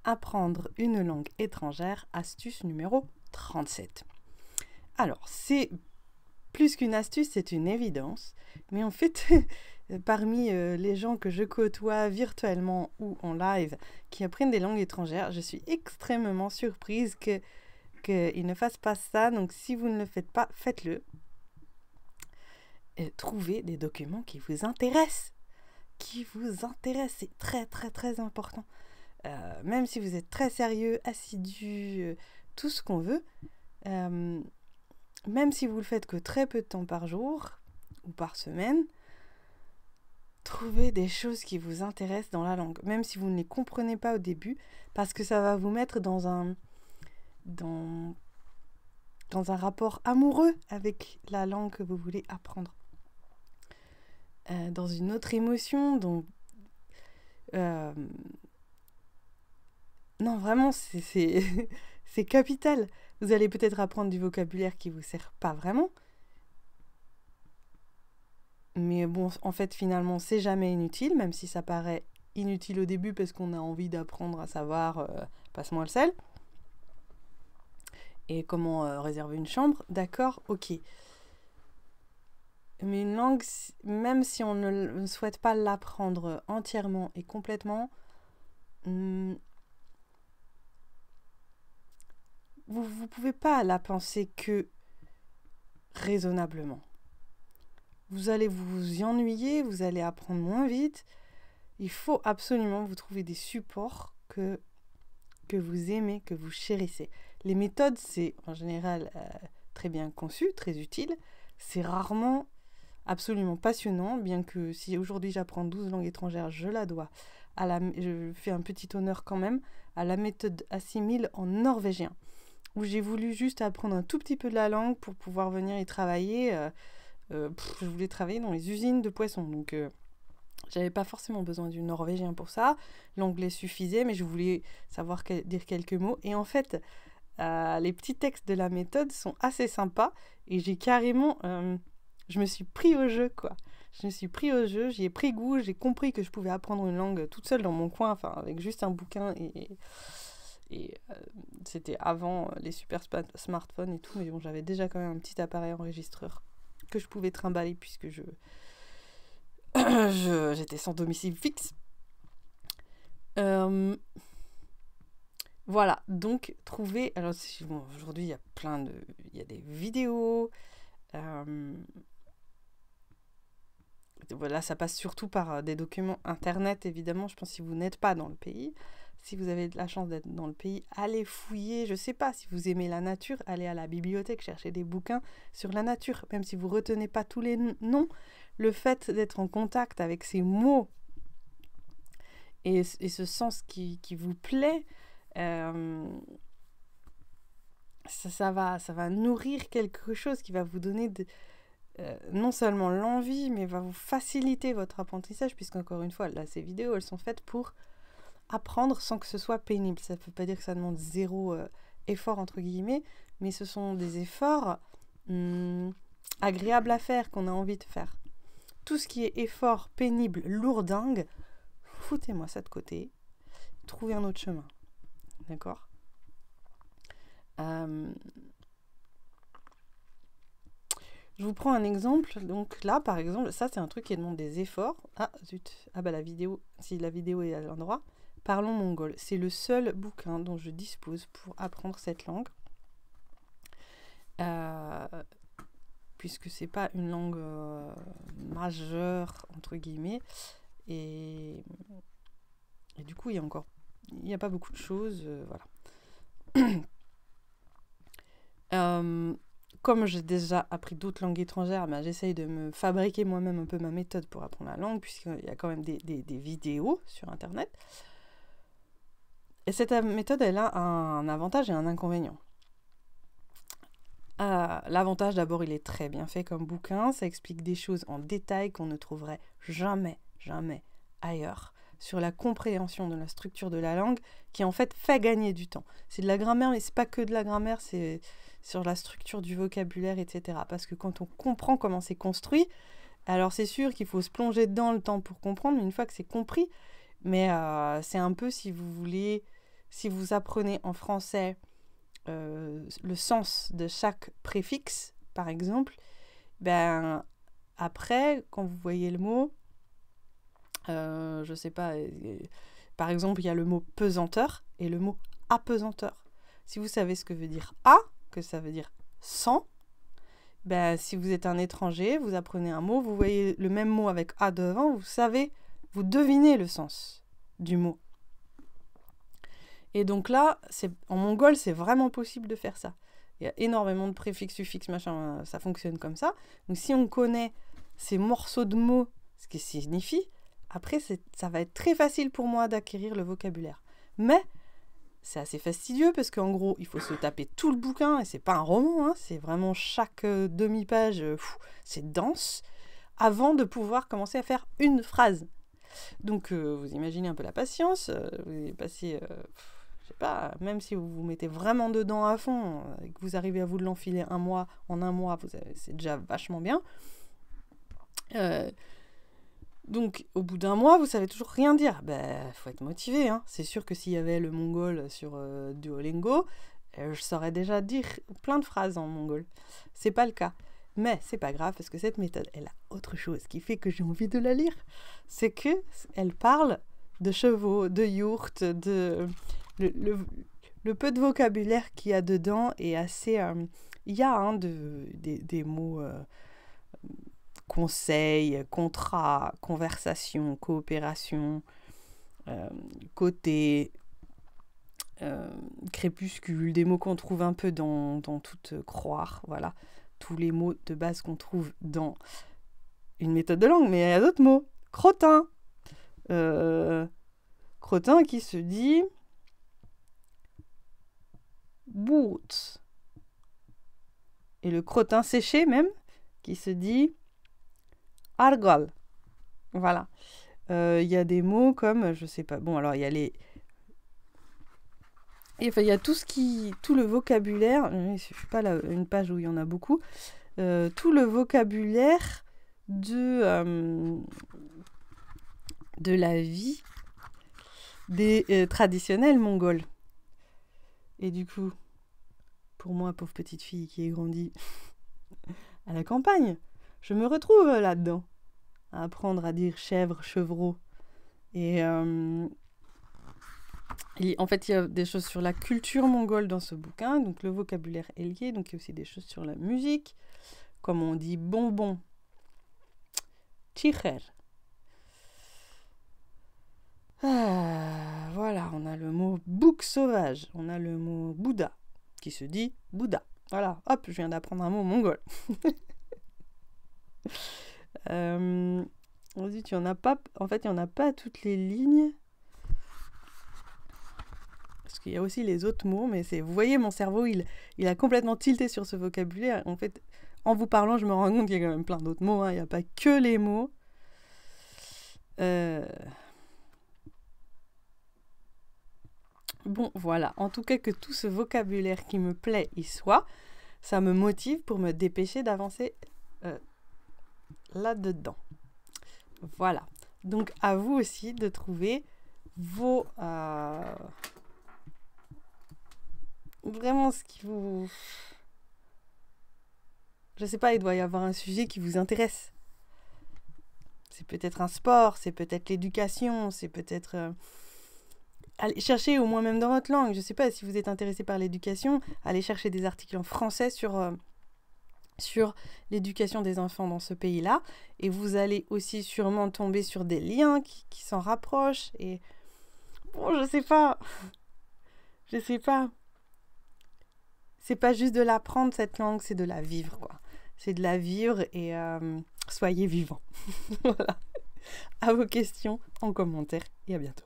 Apprendre une langue étrangère, astuce numéro 37. Alors, c'est plus qu'une astuce, c'est une évidence. Mais en fait, parmi les gens que je côtoie virtuellement ou en live qui apprennent des langues étrangères, je suis extrêmement surprise qu'ils ne fassent pas ça. Donc, si vous ne le faites pas, faites-le. Trouvez des documents qui vous intéressent. C'est très, très, très important. Même si vous êtes très sérieux, assidu, tout ce qu'on veut, même si vous le faites que très peu de temps par jour ou par semaine, trouvez des choses qui vous intéressent dans la langue, même si vous ne les comprenez pas au début, parce que ça va vous mettre dans un rapport amoureux avec la langue que vous voulez apprendre. Dans une autre émotion, non, vraiment, c'est capital. Vous allez peut-être apprendre du vocabulaire qui ne vous sert pas vraiment. Mais bon, en fait, finalement, c'est jamais inutile, même si ça paraît inutile au début parce qu'on a envie d'apprendre à savoir passe-moi le sel. Et comment réserver une chambre. D'accord, ok. Mais une langue, même si on ne souhaite pas l'apprendre entièrement et complètement, vous ne pouvez pas la penser que raisonnablement. Vous allez vous y ennuyer, vous allez apprendre moins vite. Il faut absolument vous trouver des supports que vous aimez, que vous chérissez. Les méthodes, c'est en général très bien conçu, très utile. C'est rarement absolument passionnant, bien que si aujourd'hui j'apprends 12 langues étrangères, je la dois. Je fais un petit honneur quand même à la méthode Assimil en norvégien, où j'ai voulu juste apprendre un tout petit peu de la langue pour pouvoir venir y travailler. Je voulais travailler dans les usines de poissons, donc j'avais pas forcément besoin du norvégien pour ça. L'anglais suffisait, mais je voulais savoir dire quelques mots. Et en fait, les petits textes de la méthode sont assez sympas, et j'ai carrément... je me suis pris au jeu, quoi. Je me suis pris au jeu, j'y ai pris goût, j'ai compris que je pouvais apprendre une langue toute seule dans mon coin, enfin avec juste un bouquin et c'était avant les super smartphones et tout, mais bon, j'avais déjà quand même un petit appareil enregistreur que je pouvais trimballer puisque j'étais sans domicile fixe. Voilà, donc trouver... Alors bon, aujourd'hui, il y a des vidéos. Voilà, ça passe surtout par des documents internet, évidemment. Je pense que si vous n'êtes pas dans le pays, si vous avez de la chance d'être dans le pays, allez fouiller. Je sais pas, si vous aimez la nature, allez à la bibliothèque chercher des bouquins sur la nature. Même si vous retenez pas tous les noms, le fait d'être en contact avec ces mots et ce sens qui vous plaît, ça va nourrir quelque chose qui va vous donner non seulement l'envie, mais va vous faciliter votre apprentissage, puisqu'encore une fois, là, ces vidéos, elles sont faites pour apprendre sans que ce soit pénible. Ça ne veut pas dire que ça demande zéro effort, entre guillemets, mais ce sont des efforts agréables à faire, qu'on a envie de faire. Tout ce qui est effort pénible, lourdingue, foutez-moi ça de côté. Trouvez un autre chemin. D'accord ? Je vous prends un exemple. Donc là, par exemple, ça c'est un truc qui demande des efforts. Ah zut, la vidéo, si la vidéo est à l'endroit. Parlons mongol. C'est le seul bouquin dont je dispose pour apprendre cette langue. Puisque c'est pas une langue majeure, entre guillemets. Et du coup, il n'y a pas beaucoup de choses. Voilà. Comme j'ai déjà appris d'autres langues étrangères, j'essaye de me fabriquer moi-même un peu ma méthode pour apprendre la langue, puisqu'il y a quand même des vidéos sur Internet. Et cette méthode, elle a un avantage et un inconvénient. L'avantage, d'abord, il est très bien fait comme bouquin. Ça explique des choses en détail qu'on ne trouverait jamais ailleurs, sur la compréhension de la structure de la langue, qui en fait gagner du temps. C'est de la grammaire, mais c'est pas que de la grammaire, c'est sur la structure du vocabulaire, etc. Parce que quand on comprend comment c'est construit, alors c'est sûr qu'il faut se plonger dedans le temps pour comprendre, mais une fois que c'est compris, mais c'est un peu, si vous voulez, si vous apprenez en français le sens de chaque préfixe, par exemple, ben après, quand vous voyez le mot, je sais pas, par exemple, il y a le mot pesanteur et le mot apesanteur. Si vous savez ce que veut dire a, que ça veut dire sans, ben, si vous êtes un étranger, vous apprenez un mot, vous voyez le même mot avec a devant, vous savez, vous devinez le sens du mot. Et donc là, en mongol, c'est vraiment possible de faire ça. Il y a énormément de préfixes, suffixes, machin, ça fonctionne comme ça. Donc si on connaît ces morceaux de mots, ce qui signifie, après, ça va être très facile pour moi d'acquérir le vocabulaire. Mais c'est assez fastidieux parce qu'en gros, il faut se taper tout le bouquin et c'est pas un roman, hein, c'est vraiment chaque demi-page, c'est dense, avant de pouvoir commencer à faire une phrase. Donc, vous imaginez un peu la patience, vous passez, je sais pas, même si vous vous mettez vraiment dedans à fond et que vous arrivez à vous l'enfiler en un mois, c'est déjà vachement bien. Donc, au bout d'un mois, vous savez toujours rien dire. Ben, faut être motivé, hein. C'est sûr que s'il y avait le mongol sur Duolingo, je saurais déjà dire plein de phrases en mongol. C'est pas le cas. Mais c'est pas grave, parce que cette méthode, elle a autre chose qui fait que j'ai envie de la lire. C'est que elle parle de chevaux, de yourtes, de... Le peu de vocabulaire qu'il y a dedans est assez... Il y a des mots... conseil, contrat, conversation, coopération, côté, crépuscule, des mots qu'on trouve un peu dans toute croire, voilà, tous les mots de base qu'on trouve dans une méthode de langue, mais il y a d'autres mots. Crottin, crottin qui se dit boot, et le crottin séché même qui se dit argol. Voilà. Il y a des mots comme, je sais pas, bon alors il y a les... Enfin, il y a tout le vocabulaire, il ne suffit pas une page où il y en a beaucoup, tout le vocabulaire de la vie des traditionnels mongols. Et du coup, pour moi, pauvre petite fille qui est grandie à la campagne, je me retrouve là-dedans, à apprendre à dire chèvre, chevreau. Et en fait, il y a des choses sur la culture mongole dans ce bouquin, donc le vocabulaire est lié, donc il y a aussi des choses sur la musique, comme on dit bonbon, ticher. Voilà, on a le mot bouc sauvage, on a le mot Bouddha, qui se dit Bouddha. Voilà, hop, je viens d'apprendre un mot mongol. On dit, il n'y en a pas, en fait, il n'y en a pas toutes les lignes. Parce qu'il y a aussi les autres mots, mais vous voyez, mon cerveau, il a complètement tilté sur ce vocabulaire. En fait, en vous parlant, je me rends compte qu'il y a quand même plein d'autres mots, hein. Il n'y a pas que les mots. Bon, voilà. En tout cas, que tout ce vocabulaire qui me plaît y soit, ça me motive pour me dépêcher d'avancer là-dedans. Voilà. Donc, à vous aussi de trouver vos... vraiment ce qui vous... Je sais pas, il doit y avoir un sujet qui vous intéresse. C'est peut-être un sport, c'est peut-être l'éducation, c'est peut-être... Allez chercher au moins même dans votre langue. Je sais pas, si vous êtes intéressé par l'éducation, allez chercher des articles en français sur l'éducation des enfants dans ce pays-là. Et vous allez aussi sûrement tomber sur des liens qui s'en rapprochent. Et bon, je sais pas. Je sais pas. C'est pas juste de l'apprendre, cette langue, c'est de la vivre, quoi. C'est de la vivre et soyez vivants. Voilà. À vos questions en commentaire et à bientôt.